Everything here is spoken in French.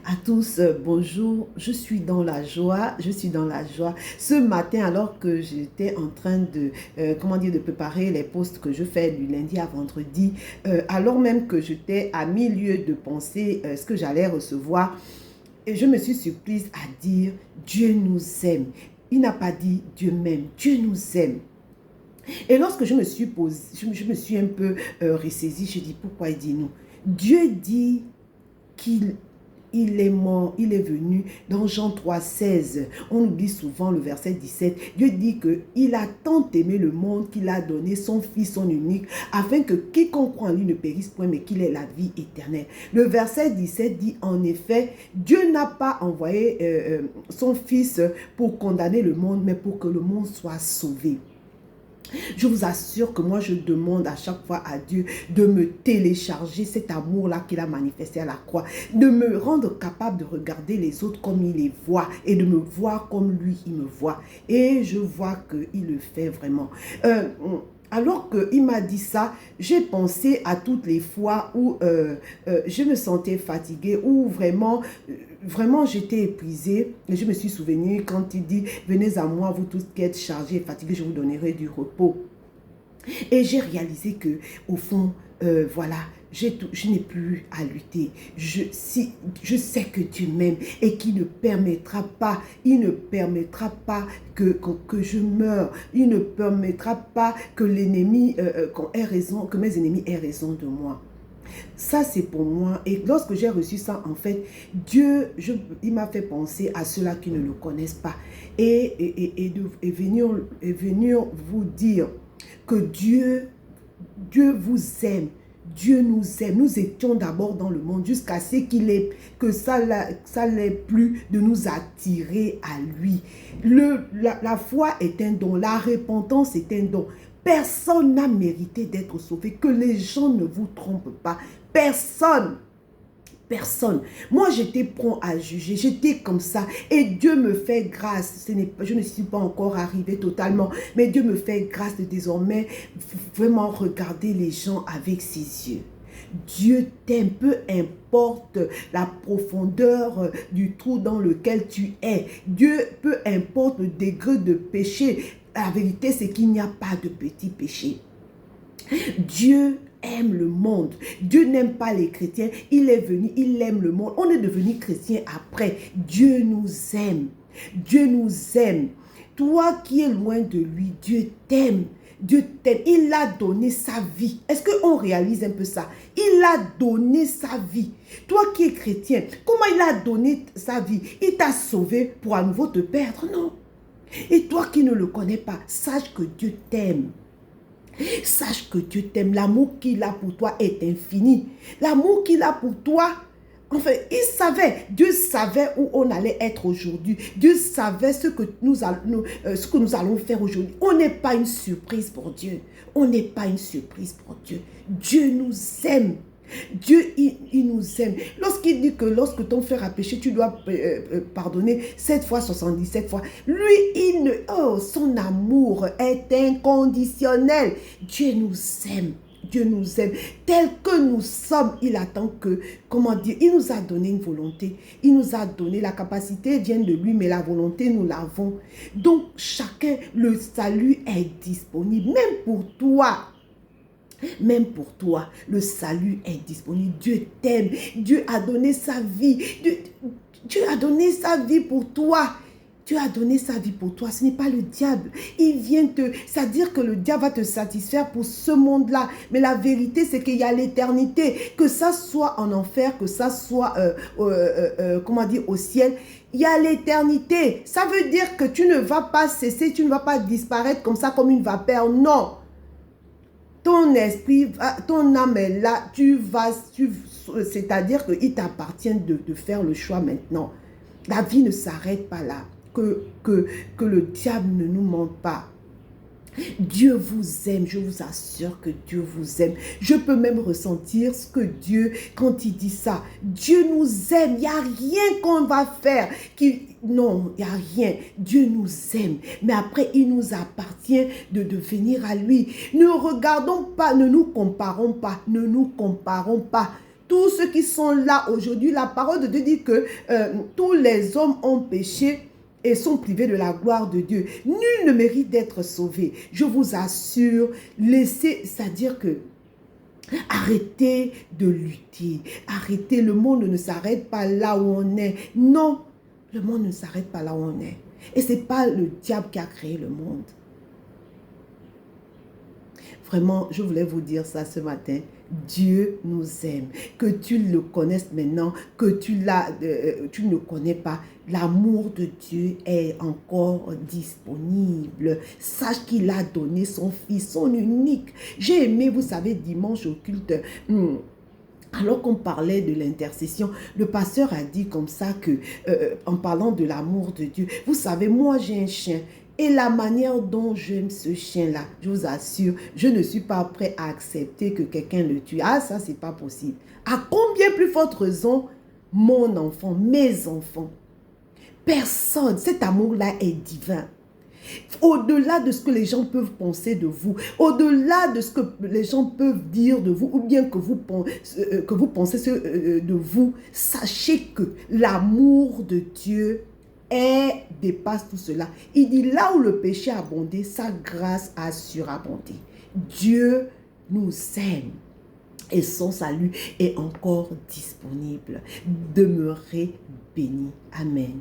À tous, bonjour. Je suis dans la joie. Je suis dans la joie. Ce matin, alors que j'étais en train de, de préparer les posts que je fais du lundi à vendredi, alors même que j'étais à milieu de penser ce que j'allais recevoir, et je me suis surprise à dire Dieu nous aime. Il n'a pas dit Dieu m'aime. Dieu nous aime. Et lorsque je me suis posé, je me suis un peu ressaisie, je dis pourquoi il dit nous. Dieu dit qu'il est mort, il est venu dans Jean 3,16. On oublie souvent le verset 17. Dieu dit qu'il a tant aimé le monde qu'il a donné son Fils, son unique, afin que quiconque croit en lui ne périsse point, mais qu'il ait la vie éternelle. Le verset 17 dit en effet, Dieu n'a pas envoyé son Fils pour condamner le monde, mais pour que le monde soit sauvé. Je vous assure que moi, je demande à chaque fois à Dieu de me télécharger cet amour-là qu'il a manifesté à la croix, de me rendre capable de regarder les autres comme il les voit et de me voir comme lui, il me voit. Et je vois qu'il le fait vraiment. Alors qu'il m'a dit ça, j'ai pensé à toutes les fois où je me sentais fatiguée, où vraiment j'étais épuisée. Et je me suis souvenue quand il dit, venez à moi, vous tous qui êtes chargés et fatigués, je vous donnerai du repos. Et j'ai réalisé que au fond, voilà, je n'ai plus à lutter. Je sais que Dieu m'aime et qu'il ne permettra pas, que je meure. Il ne permettra pas que l'ennemi ait raison, que mes ennemis aient raison de moi. Ça, c'est pour moi. Et lorsque j'ai reçu ça, en fait, Dieu, il m'a fait penser à ceux-là qui ne le connaissent pas. Et venir vous dire que Dieu vous aime. Dieu nous aime. Nous étions d'abord dans le monde jusqu'à ce que ça l'ait plu de nous attirer à lui. La foi est un don. La repentance est un don. Personne n'a mérité d'être sauvé. Que les gens ne vous trompent pas. Personne. Personne. Moi, j'étais prompt à juger. J'étais comme ça. Et Dieu me fait grâce. Je ne suis pas encore arrivée totalement. Mais Dieu me fait grâce de désormais vraiment regarder les gens avec ses yeux. Dieu t'aime, peu importe la profondeur du trou dans lequel tu es. Dieu, peu importe le degré de péché. La vérité, c'est qu'il n'y a pas de petit péché. Dieu aime le monde. Dieu n'aime pas les chrétiens. Il est venu, il aime le monde. On est devenu chrétien après. Dieu nous aime. Dieu nous aime. Toi qui es loin de lui, Dieu t'aime. Dieu t'aime. Il a donné sa vie. Est-ce qu'on réalise un peu ça? Il a donné sa vie. Toi qui es chrétien, comment il a donné sa vie? Il t'a sauvé pour à nouveau te perdre? Non. Et toi qui ne le connais pas, sache que Dieu t'aime. Sache que Dieu t'aime. L'amour qu'il a pour toi est infini. L'amour qu'il a pour toi, enfin, Dieu savait où on allait être aujourd'hui. Dieu savait ce que nous allons faire aujourd'hui. On n'est pas une surprise pour Dieu. On n'est pas une surprise pour Dieu. Dieu nous aime. Dieu, il nous aime. Lorsqu'il dit que lorsque ton frère a péché, tu dois pardonner 7 fois, 77 fois. Lui, son amour est inconditionnel. Dieu nous aime. Dieu nous aime. Tel que nous sommes, il attend il nous a donné une volonté. Il nous a donné la capacité, vient de lui, mais la volonté, nous l'avons. Donc, chacun, le salut est disponible, même pour toi. Même pour toi, le salut est disponible. Dieu t'aime. Dieu a donné sa vie. Dieu a donné sa vie pour toi. Dieu a donné sa vie pour toi. Ce n'est pas le diable. Il vient c'est-à-dire que le diable va te satisfaire pour ce monde-là. Mais la vérité, c'est qu'il y a l'éternité. Que ça soit en enfer, que ça soit, au ciel. Il y a l'éternité. Ça veut dire que tu ne vas pas cesser, tu ne vas pas disparaître comme ça, comme une vapeur. Non. Ton esprit, ton âme est là, c'est-à-dire qu'il t'appartient de faire le choix maintenant. La vie ne s'arrête pas là. Que le diable ne nous mente pas. Dieu vous aime, je vous assure que Dieu vous aime. Je peux même ressentir ce que Dieu, quand il dit ça, Dieu nous aime, il n'y a rien qu'on va faire non, il n'y a rien. Dieu nous aime. Mais après, il nous appartient de venir à lui. Ne regardons pas, ne nous comparons pas. Ne nous comparons pas. tous ceux qui sont là aujourd'hui, la parole de Dieu dit que tous les hommes ont péché et sont privés de la gloire de Dieu. Nul ne mérite d'être sauvé. Je vous assure, laissez, c'est-à-dire que arrêtez de lutter. Arrêtez, le monde ne s'arrête pas là où on est. Non, le monde ne s'arrête pas là où on est. Et ce n'est pas le diable qui a créé le monde. Vraiment, je voulais vous dire ça ce matin. Dieu nous aime. Que tu le connaisses maintenant, que tu ne le connais pas. L'amour de Dieu est encore disponible. Sache qu'il a donné son fils, son unique. J'ai aimé, vous savez, dimanche au culte, alors qu'on parlait de l'intercession, le pasteur a dit comme ça que, en parlant de l'amour de Dieu, vous savez, moi j'ai un chien. Et la manière dont j'aime ce chien-là, je vous assure, je ne suis pas prêt à accepter que quelqu'un le tue. Ah, ça, c'est pas possible. À combien plus forte raison, mon enfant, mes enfants, personne, cet amour-là est divin. Au-delà de ce que les gens peuvent penser de vous, au-delà de ce que les gens peuvent dire de vous, ou bien que vous pensez de vous, sachez que l'amour de Dieu dépasse tout cela. Il dit là où le péché a abondé, sa grâce a surabondé. Dieu nous aime et son salut est encore disponible. Demeurez bénis. Amen.